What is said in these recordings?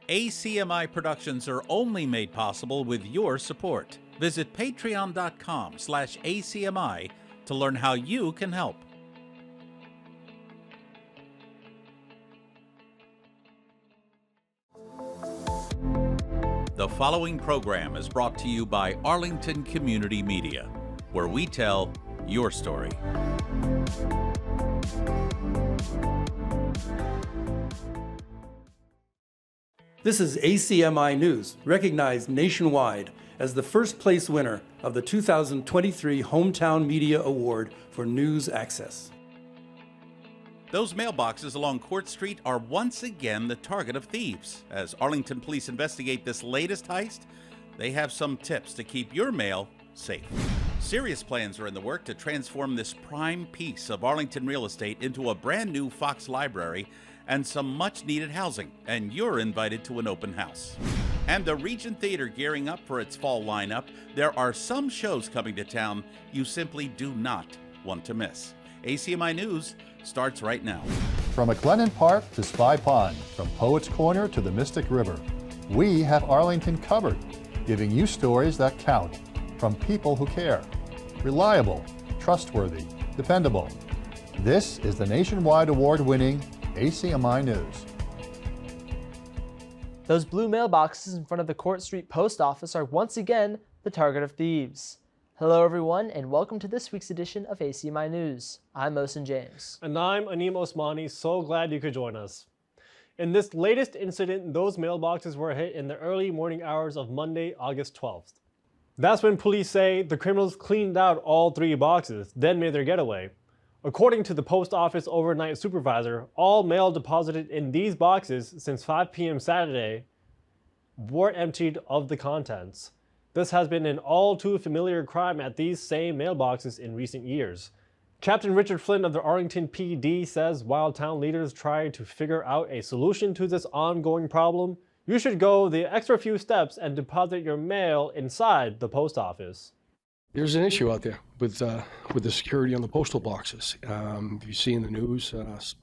ACMi productions are only made possible with your support. Visit patreon.com/ACMi to learn how you can help. The following program is brought to you by Arlington Community Media, where we tell your story. This is ACMi News, recognized nationwide as the first place winner of the 2023 Hometown Media Award for News Access. Those mailboxes along Court Street are once again the target of thieves. As Arlington police investigate this latest heist, they have some tips to keep your mail safe. Serious plans are in the work to transform this prime piece of Arlington real estate into a brand new Fox library and some much-needed housing, and you're invited to an open house. And the Regent Theatre gearing up for its fall lineup. There are some shows coming to town you simply do not want to miss. ACMi News starts right now. From McLennan Park to Spy Pond, from Poets Corner to the Mystic River, we have Arlington covered, giving you stories that count, from people who care. Reliable, trustworthy, dependable. This is the nationwide award-winning ACMi News. Those blue mailboxes in front of the Court Street Post Office are once again the target of thieves. Hello everyone, and welcome to this week's edition of ACMi News. I'm Osin James. And I'm Aneem Osmani, so glad you could join us. In this latest incident, those mailboxes were hit in the early morning hours of Monday, August 12th. That's when police say the criminals cleaned out all three boxes, then made their getaway. According to the post office overnight supervisor, all mail deposited in these boxes since 5 p.m. Saturday were emptied of the contents. This has been an all too familiar crime at these same mailboxes in recent years. Captain Richard Flynn of the Arlington PD says while town leaders try to figure out a solution to this ongoing problem, you should go the extra few steps and deposit your mail inside the post office. There's an issue out there with the security on the postal boxes. If you see in the news,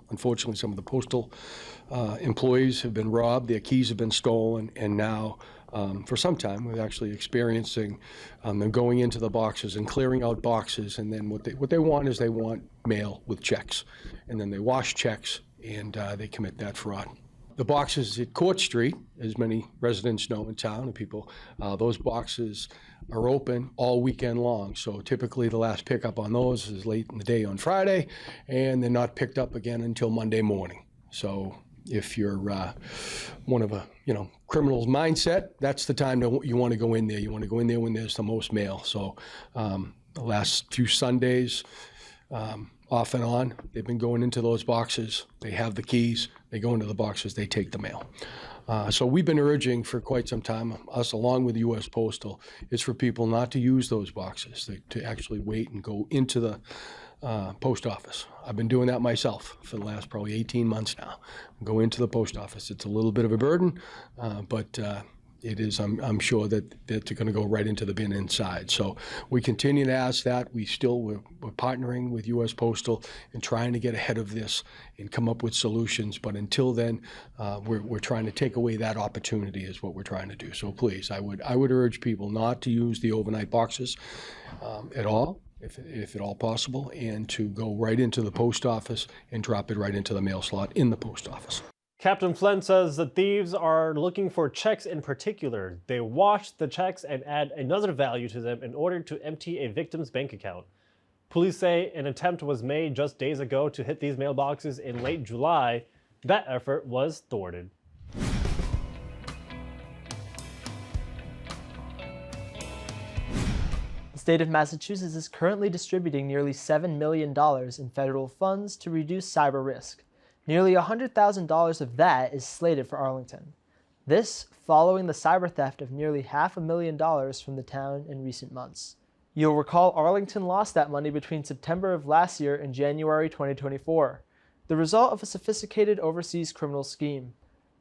unfortunately, some of the postal employees have been robbed, their keys have been stolen, and now, for some time, we're actually experiencing them going into the boxes and clearing out boxes, and then what they want is they want mail with checks, and then they wash checks and they commit that fraud. The boxes at Court Street, as many residents know in town and people, those boxes are open all weekend long. So typically the last pickup on those is late in the day on Friday, and they're not picked up again until Monday morning. So if you're one of a criminal's mindset, that's the time you want to go in there. You want to go in there when there's the most mail. So the last few Sundays, off and on, they've been going into those boxes. They have the keys. They go into the boxes. They take the mail. So we've been urging for quite some time, us along with U.S. Postal, is for people not to use those boxes, to actually wait and go into the post office. I've been doing that myself for the last probably 18 months now. Go into the post office. It's a little bit of a burden, but it is, I'm sure that they're going to go right into the bin inside. So we continue to ask that. We're partnering with U.S. Postal and trying to get ahead of this and come up with solutions. But until then, we're trying to take away that opportunity is what we're trying to do. So please, I would urge people not to use the overnight boxes at all, if at all possible, and to go right into the post office and drop it right into the mail slot in the post office. Captain Flynn says the thieves are looking for checks in particular. They wash the checks and add another value to them in order to empty a victim's bank account. Police say an attempt was made just days ago to hit these mailboxes in late July. That effort was thwarted. The state of Massachusetts is currently distributing nearly $7 million in federal funds to reduce cyber risk. Nearly $100,000 of that is slated for Arlington. This following the cyber theft of nearly $500,000 from the town in recent months. You'll recall Arlington lost that money between September of last year and January 2024, the result of a sophisticated overseas criminal scheme.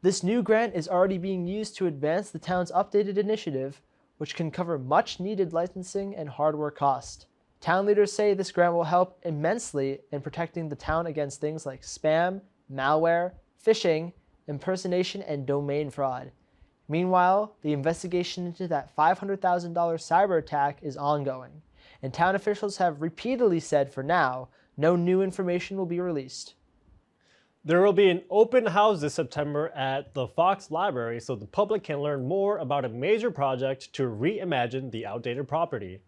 This new grant is already being used to advance the town's updated initiative, which can cover much-needed licensing and hardware costs. Town leaders say this grant will help immensely in protecting the town against things like spam, malware, phishing, impersonation, and domain fraud. Meanwhile, the investigation into that $500,000 cyber attack is ongoing, and town officials have repeatedly said for now, no new information will be released. There will be an open house this September at the Fox Library so the public can learn more about a major project to reimagine the outdated property.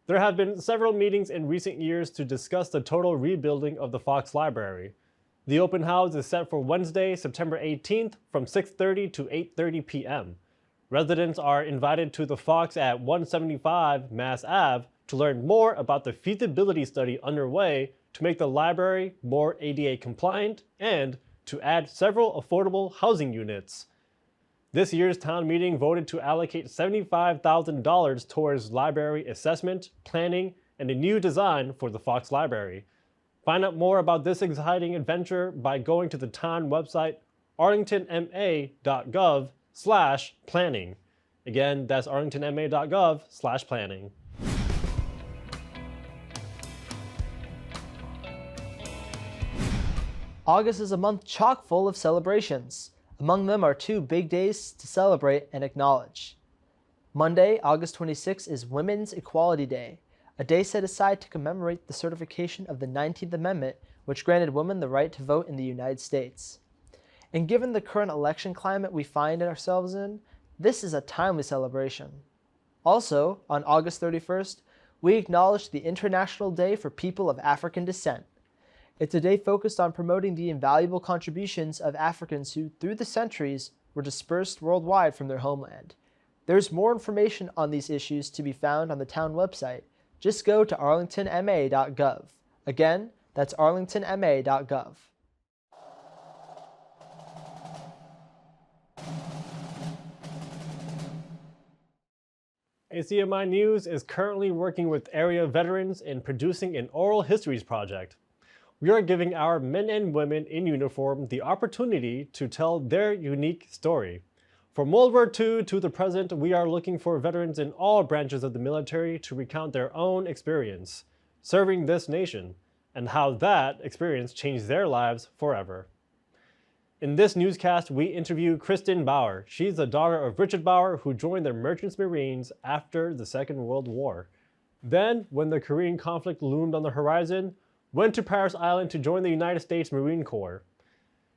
There have been several meetings in recent years to discuss the total rebuilding of the Fox Library. The open house is set for Wednesday, September 18th from 6:30 to 8:30 p.m. Residents are invited to the Fox at 175 Mass Ave to learn more about the feasibility study underway to make the library more ADA compliant and to add several affordable housing units. This year's town meeting voted to allocate $75,000 towards library assessment, planning, and a new design for the Fox Library. Find out more about this exciting adventure by going to the town website arlingtonma.gov/planning. Again, that's arlingtonma.gov/planning. August is a month chock full of celebrations. Among them are two big days to celebrate and acknowledge. Monday, August 26, is Women's Equality Day, a day set aside to commemorate the certification of the 19th Amendment, which granted women the right to vote in the United States. And given the current election climate we find ourselves in, this is a timely celebration. Also, on August 31st, we acknowledge the International Day for People of African Descent. It's a day focused on promoting the invaluable contributions of Africans who, through the centuries, were dispersed worldwide from their homeland. There's more information on these issues to be found on the town website. Just go to arlingtonma.gov. Again, that's arlingtonma.gov. ACMi News is currently working with area veterans in producing an oral histories project. We are giving our men and women in uniform the opportunity to tell their unique story. From World War II to the present, we are looking for veterans in all branches of the military to recount their own experience serving this nation and how that experience changed their lives forever. In this newscast, we interview Kristen Bauer. She's the daughter of Richard Bauer, who joined the Merchant Marines after the Second World War. Then, when the Korean conflict loomed on the horizon, went to Parris Island to join the United States Marine Corps.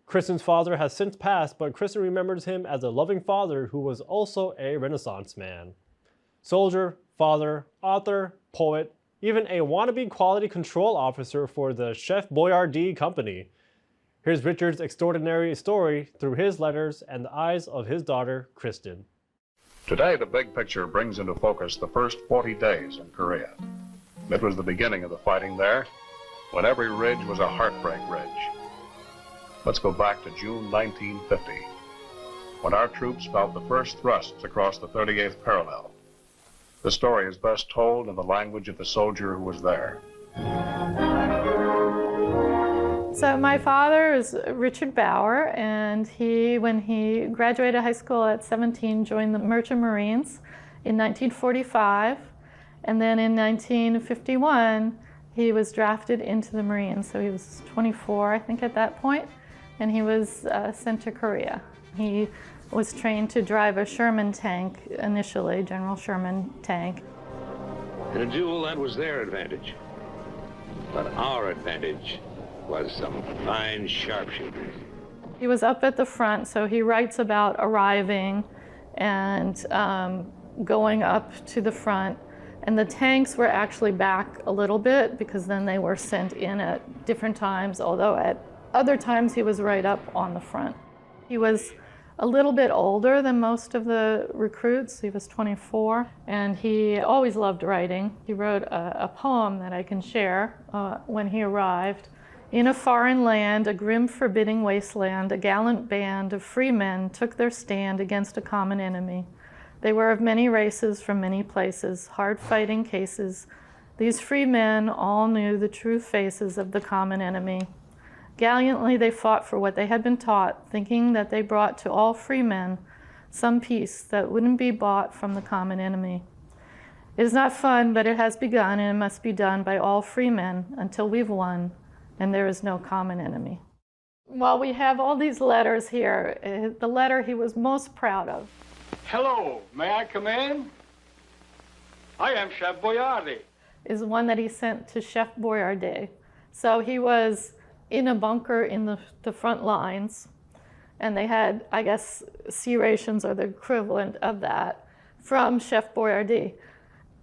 Kristen's father has since passed, but Kristen remembers him as a loving father who was also a Renaissance man. Soldier, father, author, poet, even a wannabe quality control officer for the Chef Boyardee Company. Here's Richard's extraordinary story through his letters and the eyes of his daughter, Kristen. Today, the big picture brings into focus the first 40 days in Korea. It was the beginning of the fighting there, when every ridge was a heartbreak ridge. Let's go back to June 1950, when our troops felt the first thrusts across the 38th parallel. The story is best told in the language of the soldier who was there. So my father is Richard Bauer, and when he graduated high school at 17, joined the Merchant Marines in 1945, and then in 1951, he was drafted into the Marines. So he was 24, I think, at that point, and he was sent to Korea. He was trained to drive a Sherman tank initially, General Sherman tank. In a duel, that was their advantage. But our advantage was some fine sharpshooters. He was up at the front, so he writes about arriving and going up to the front. And the tanks were actually back a little bit because then they were sent in at different times, although at other times he was right up on the front. He was a little bit older than most of the recruits. He was 24, and he always loved writing. He wrote a poem that I can share when he arrived. In a foreign land, a grim, forbidding wasteland, a gallant band of free men took their stand against a common enemy. They were of many races from many places, hard-fighting cases. These free men all knew the true faces of the common enemy. Gallantly they fought for what they had been taught, thinking that they brought to all free men some peace that wouldn't be bought from the common enemy. It is not fun, but it has begun, and it must be done by all free men until we've won, and there is no common enemy. Well, we have all these letters here. The letter he was most proud of Hello, may I come in? I am Chef Boyardee. is one that he sent to Chef Boyardee. So he was in a bunker in the front lines, and they had, I guess, C rations or the equivalent of that from Chef Boyardee.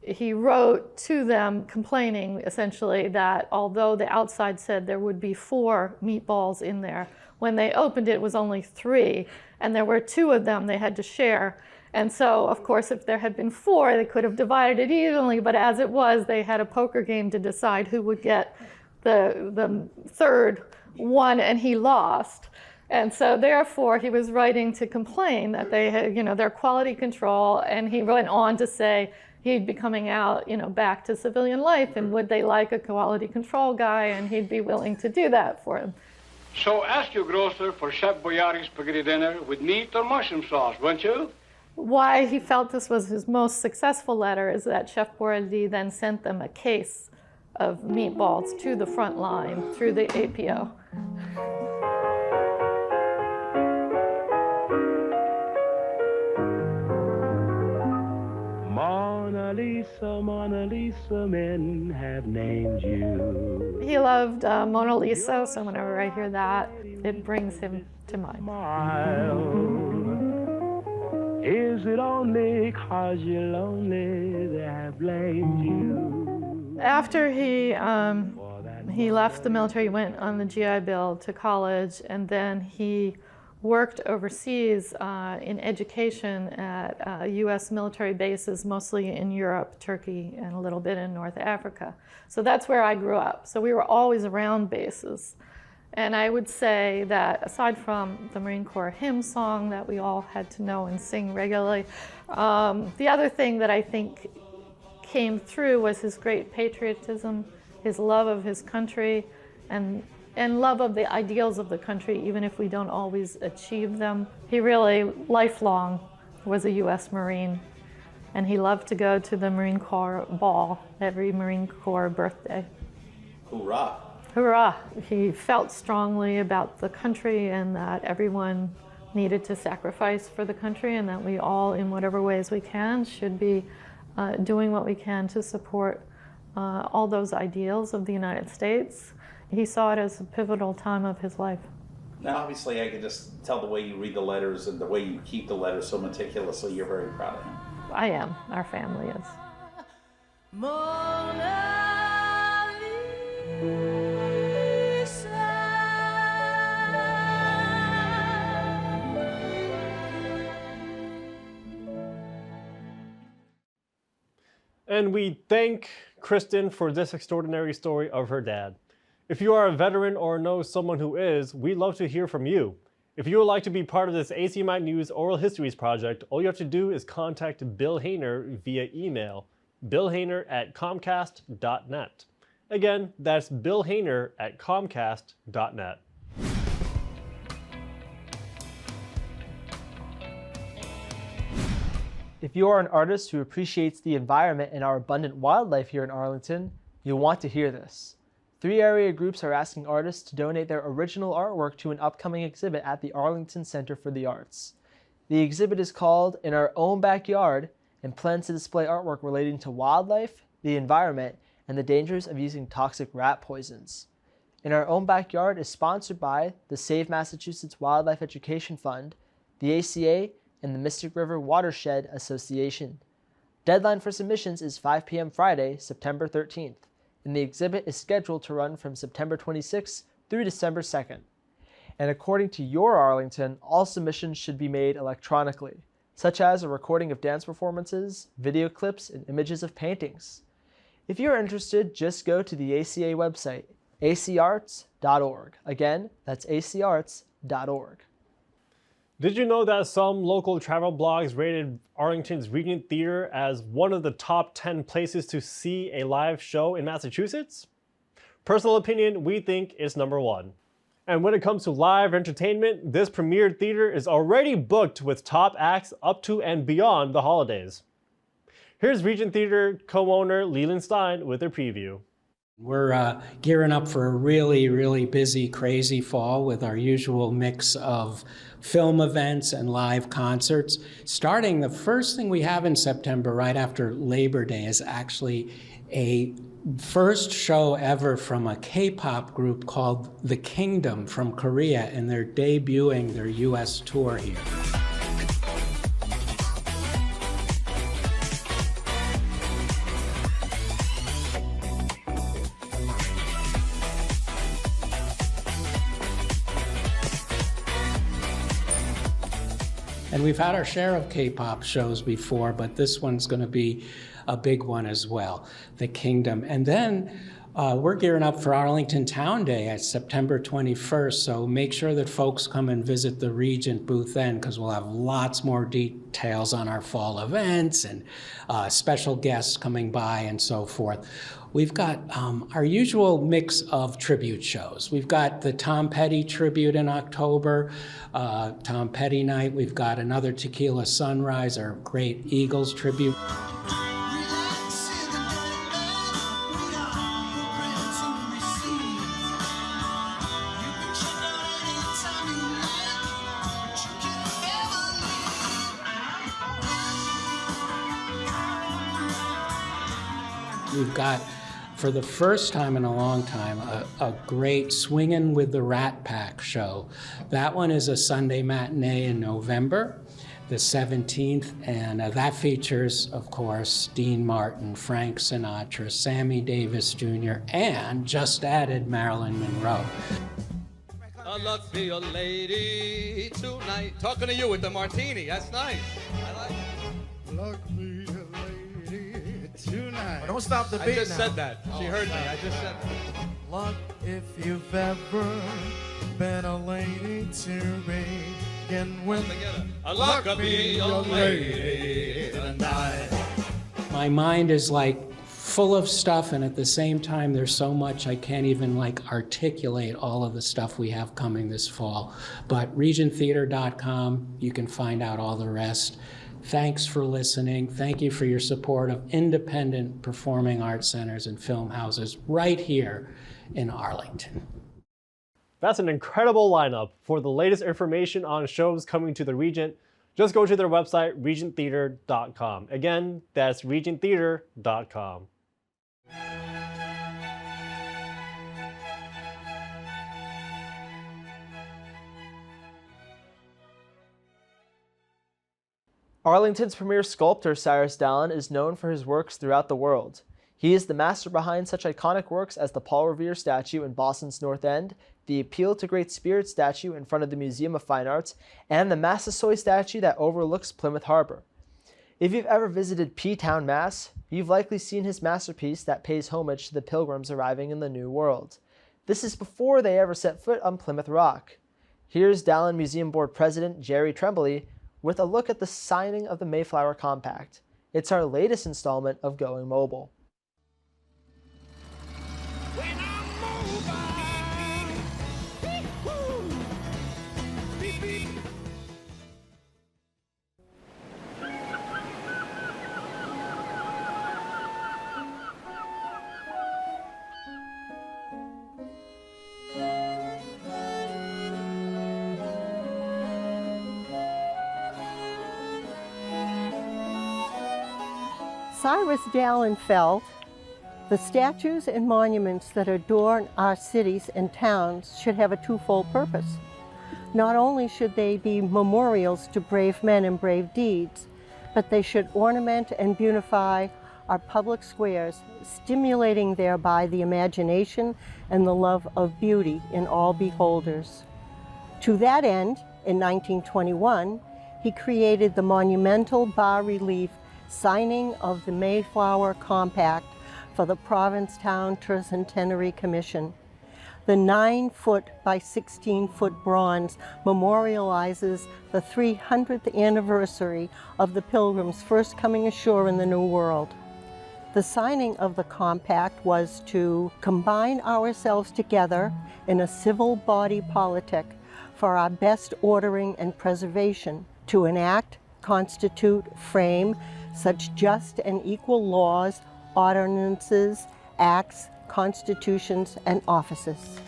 He wrote to them complaining essentially that although the outside said there would be 4 meatballs in there, when they opened it was only 3, and there were 2 of them they had to share. And so, of course, if there had been 4, they could have divided it evenly, but as it was, they had a poker game to decide who would get the third one, and he lost. And so therefore, he was writing to complain that they had, their quality control, and he went on to say he'd be coming out, back to civilian life, and would they like a quality control guy, and he'd be willing to do that for him. So ask your grocer for Chef Boyardee's spaghetti dinner with meat or mushroom sauce, won't you? Why he felt this was his most successful letter is that Chef Boyardee then sent them a case of meatballs to the front line through the APO. Mona Lisa, men have named you. He loved Mona Lisa, so whenever I hear that, it brings him to mind. Smile. Is it only 'cause you're lonely they have blamed you? After he left the military, he went on the GI Bill to college, and then he worked overseas in education at U.S. military bases, mostly in Europe, Turkey, and a little bit in North Africa. So that's where I grew up. So we were always around bases. And I would say that aside from the Marine Corps hymn song that we all had to know and sing regularly, the other thing that I think came through was his great patriotism, his love of his country, and love of the ideals of the country, even if we don't always achieve them. He really, lifelong, was a U.S. Marine, and he loved to go to the Marine Corps ball every Marine Corps birthday. Hoorah! Hurrah! He felt strongly about the country and that everyone needed to sacrifice for the country, and that we all, in whatever ways we can, should be doing what we can to support all those ideals of the United States. He saw it as a pivotal time of his life. Now, obviously, I can just tell the way you read the letters and the way you keep the letters so meticulously, you're very proud of him. I am. Our family is. And we thank Kristen for this extraordinary story of her dad. If you are a veteran or know someone who is, we'd love to hear from you. If you would like to be part of this ACMi News Oral Histories project, all you have to do is contact Bill Hayner via email, billhayner@comcast.net. Again, that's billhayner@comcast.net. If you are an artist who appreciates the environment and our abundant wildlife here in Arlington, you'll want to hear this. 3 area groups are asking artists to donate their original artwork to an upcoming exhibit at the Arlington Center for the Arts. The exhibit is called In Our Own Backyard and plans to display artwork relating to wildlife, the environment, and the dangers of using toxic rat poisons. In Our Own Backyard is sponsored by the Save Massachusetts Wildlife Education Fund, the ACA, and the Mystic River Watershed Association. Deadline for submissions is 5 p.m. Friday, September 13th, and the exhibit is scheduled to run from September 26th through December 2nd. And according to Your Arlington, all submissions should be made electronically, such as a recording of dance performances, video clips, and images of paintings. If you're interested, just go to the ACA website, acarts.org. Again, that's acarts.org. Did you know that some local travel blogs rated Arlington's Regent Theatre as one of the top 10 places to see a live show in Massachusetts? Personal opinion, we think it's number 1. And when it comes to live entertainment, this premier theater is already booked with top acts up to and beyond the holidays. Here's Regent Theatre co-owner Leland Stein with a preview. We're gearing up for a really, really busy, crazy fall with our usual mix of film events and live concerts. Starting, the first thing we have in September, right after Labor Day, is actually a first show ever from a K-pop group called The Kingdom from Korea, and they're debuting their US tour here. And we've had our share of K-pop shows before, but this one's going to be a big one as well, The Kingdom. And then we're gearing up for Arlington Town Day at September 21st, so make sure that folks come and visit the Regent booth then, because we'll have lots more details on our fall events and special guests coming by and so forth. We've got our usual mix of tribute shows. We've got the Tom Petty tribute in October, Tom Petty night. We've got another Tequila Sunrise, our great Eagles tribute. We've got, for the first time in a long time, a great Swingin' with the Rat Pack show. That one is a Sunday matinee in November, the 17th, and that features, of course, Dean Martin, Frank Sinatra, Sammy Davis Jr., and just added Marilyn Monroe. Luck be a lady tonight. Talking to you with the martini. That's nice. I like it. Luck be a lady tonight. Well, don't stop the beat. I just now. said that. She heard me. I just said that. Luck if you've ever been a lady to begin with. Luck be a lady tonight. My mind is like full of stuff, and at the same time there's so much I can't even articulate all of the stuff we have coming this fall. But regenttheatre.com, you can find out all the rest. Thanks for listening. Thank you for your support of independent performing arts centers and film houses right here in Arlington. That's an incredible lineup. For the latest information on shows coming to the Regent, just go to their website, regenttheatre.com. Again, that's regenttheatre.com. Arlington's premier sculptor, Cyrus Dallin, is known for his works throughout the world. He is the master behind such iconic works as the Paul Revere statue in Boston's North End, the Appeal to Great Spirit statue in front of the Museum of Fine Arts, and the Massasoit statue that overlooks Plymouth Harbor. If you've ever visited P-Town, Mass., you've likely seen his masterpiece that pays homage to the pilgrims arriving in the New World. This is before they ever set foot on Plymouth Rock. Here's Dallin Museum Board President Jerry Tremblay with a look at the signing of the Mayflower Compact. It's our latest installment of Going Mobile. Cyrus Dallin felt the statues and monuments that adorn our cities and towns should have a twofold purpose. Not only should they be memorials to brave men and brave deeds, but they should ornament and beautify our public squares, stimulating thereby the imagination and the love of beauty in all beholders. To that end, in 1921, he created the monumental bas-relief signing of the Mayflower Compact for the Provincetown Tercentenary Commission. The 9-foot by 16-foot bronze memorializes the 300th anniversary of the Pilgrims first coming ashore in the New World. The signing of the compact was to combine ourselves together in a civil body politic for our best ordering and preservation, to enact, constitute, frame such just and equal laws, ordinances, acts, constitutions and offices.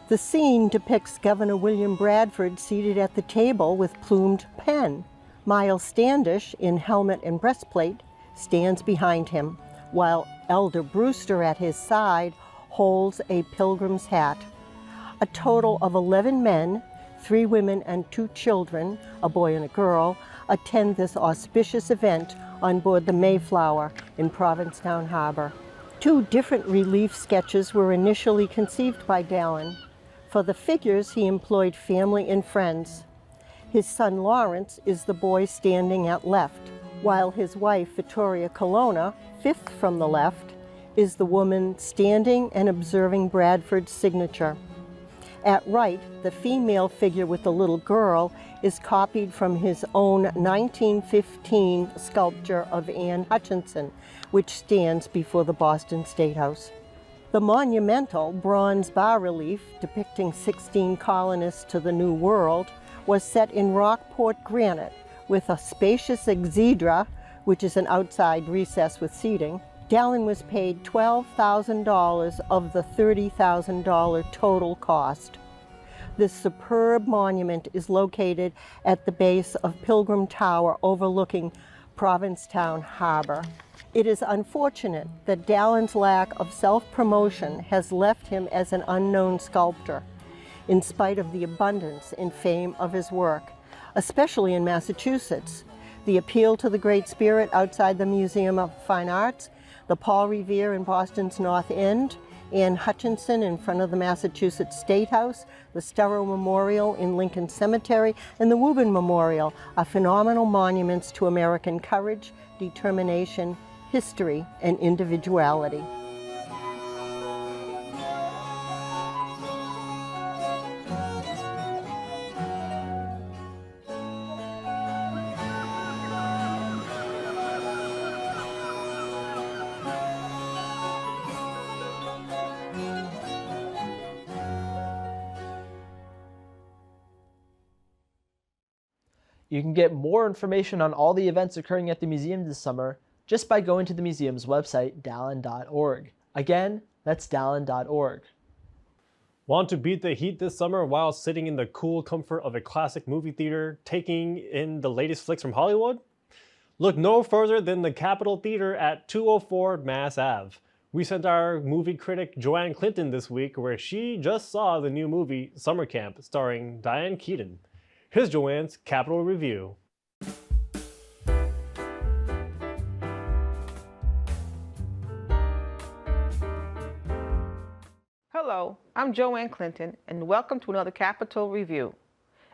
The scene depicts Governor William Bradford seated at the table with plumed pen. Miles Standish, in helmet and breastplate, stands behind him, while Elder Brewster at his side holds a pilgrim's hat. A total of 11 men, 3 women and 2 children, a boy and a girl, attend this auspicious event on board the Mayflower in Provincetown Harbor. 2 different relief sketches were initially conceived by Dallin. For the figures, he employed family and friends. His son Lawrence is the boy standing at left, while his wife Vittoria Colonna, 5th from the left, is the woman standing and observing Bradford's signature. At right, the female figure with the little girl is copied from his own 1915 sculpture of Anne Hutchinson, which stands before the Boston State House. The monumental bronze bas-relief depicting 16 colonists to the New World was set in Rockport granite with a spacious exedra, which is an outside recess with seating. Dallin was paid $12,000 of the $30,000 total cost. This superb monument is located at the base of Pilgrim Tower overlooking Provincetown Harbor. It is unfortunate that Dallin's lack of self-promotion has left him as an unknown sculptor, in spite of the abundance and fame of his work, especially in Massachusetts. The Appeal to the Great Spirit outside the Museum of Fine Arts, the Paul Revere in Boston's North End, Anne Hutchinson in front of the Massachusetts State House, the Sturrow Memorial in Lincoln Cemetery, and the Woburn Memorial are phenomenal monuments to American courage, determination, history, and individuality. You can get more information on all the events occurring at the museum this summer just by going to the museum's website, dallin.org. Again, that's dallin.org. Want to beat the heat this summer while sitting in the cool comfort of a classic movie theater, taking in the latest flicks from Hollywood? Look no further than the Capitol Theater at 204 Mass Ave. We sent our movie critic Joanne Clinton this week, where she just saw the new movie Summer Camp starring Diane Keaton. Here's Joanne's Capitol Review. Hello, I'm Joanne Clinton, and welcome to another Capitol Review,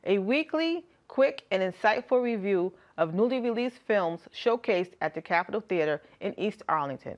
a weekly, quick, and insightful review of newly released films showcased at the Capitol Theatre in East Arlington.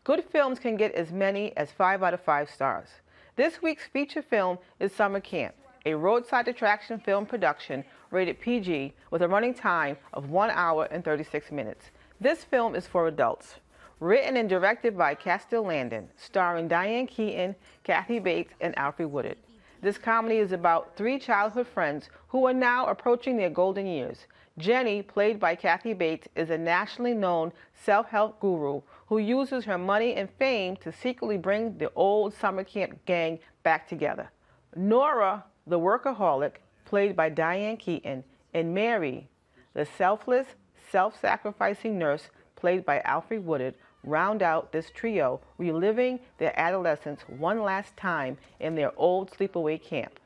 Good films can get as many as 5 out of 5 stars. This week's feature film is Summer Camp, a roadside attraction film production rated PG with a running time of 1 hour and 36 minutes. This film is for adults. Written and directed by Castile Landon, starring Diane Keaton, Kathy Bates, and Alfre Woodard. This comedy is about 3 childhood friends who are now approaching their golden years. Jenny, played by Kathy Bates, is a nationally known self-help guru who uses her money and fame to secretly bring the old summer camp gang back together. Nora, the workaholic, played by Diane Keaton, and Mary, the selfless, self-sacrificing nurse, played by Alfre Woodard, round out this trio, reliving their adolescence one last time in their old sleepaway camp.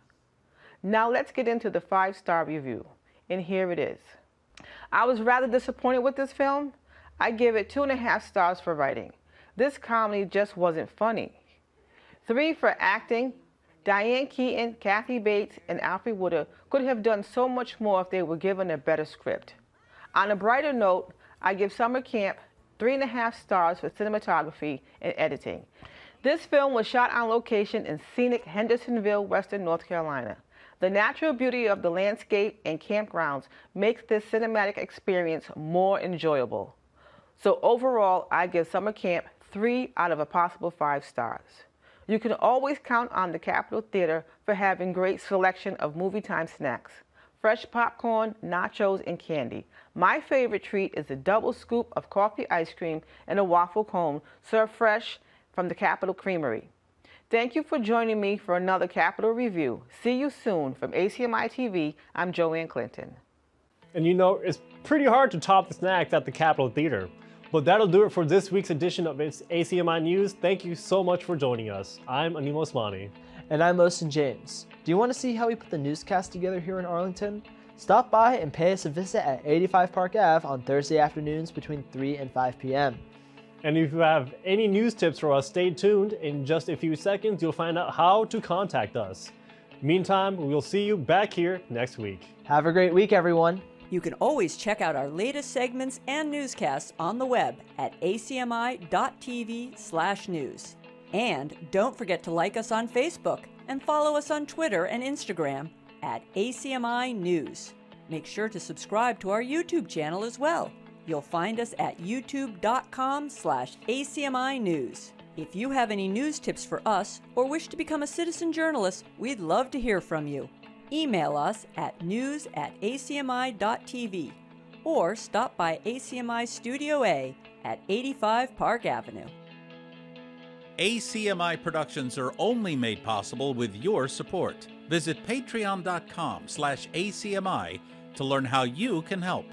Now let's get into the 5-star review, and here it is. I was rather disappointed with this film. I give it 2.5 stars for writing. This comedy just wasn't funny. 3 for acting. Diane Keaton, Kathy Bates, and Alfre Woodard could have done so much more if they were given a better script. On a brighter note, I give Summer Camp 3.5 stars for cinematography and editing. This film was shot on location in scenic Hendersonville, Western North Carolina. The natural beauty of the landscape and campgrounds makes this cinematic experience more enjoyable. So overall, I give Summer Camp 3 out of a possible 5 stars. You can always count on the Capitol Theatre for having great selection of movie time snacks. Fresh popcorn, nachos, and candy. My favorite treat is a double scoop of coffee ice cream and a waffle cone served fresh from the Capitol Creamery. Thank you for joining me for another Capitol Review. See you soon. From ACMi TV, I'm Joanne Clinton. And you know, it's pretty hard to top the snacks at the Capitol Theater. But that'll do it for this week's edition of ACMi News. Thank you so much for joining us. I'm Anim Osmani. And I'm Osin James. Do you want to see how we put the newscast together here in Arlington? Stop by and pay us a visit at 85 Park Ave on Thursday afternoons between 3 and 5 p.m. And if you have any news tips for us, stay tuned. In just a few seconds, you'll find out how to contact us. Meantime, we'll see you back here next week. Have a great week, everyone. You can always check out our latest segments and newscasts on the web at acmi.tv/news. And don't forget to like us on Facebook and follow us on Twitter and Instagram at ACMi News. Make sure to subscribe to our YouTube channel as well. You'll find us at youtube.com/ACMi News. If you have any news tips for us or wish to become a citizen journalist, we'd love to hear from you. Email us at news@acmi.tv or stop by ACMI Studio A at 85 Park Avenue. ACMI productions are only made possible with your support. Visit patreon.com/ACMI to learn how you can help.